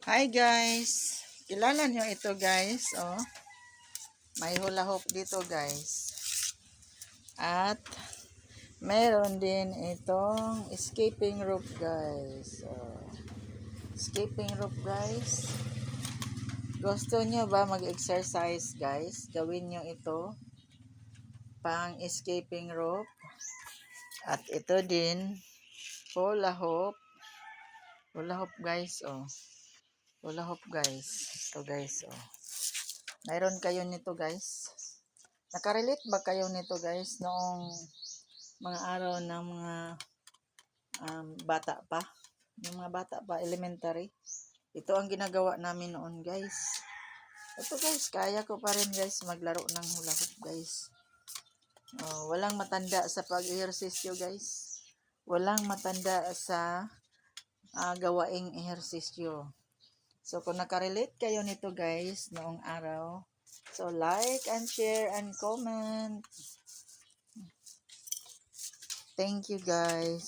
Hi guys! Kilala nyo ito guys, oh. May hula hoop dito guys. At meron din itong escaping rope guys. Oh. Escaping rope guys. Gusto nyo ba mag-exercise guys? Gawin nyo ito. Pang escaping rope. At ito din hula hoop. Hula hoop guys, oh. Hula hoop guys. Ito guys, oh. Mayroon kayo nito guys. Nakarelate ba kayo nito guys noong mga araw ng mga bata pa? Yung mga bata pa, elementary. Ito ang ginagawa namin noon guys. Ito guys, kaya ko pa rin guys maglaro ng hula hoop guys. Walang matanda sa pag-ehersisyo guys. Walang matanda sa gawaing ehersisyo. So kung nakarelate kayo nito guys noong araw, so like and share and comment. Thank you guys.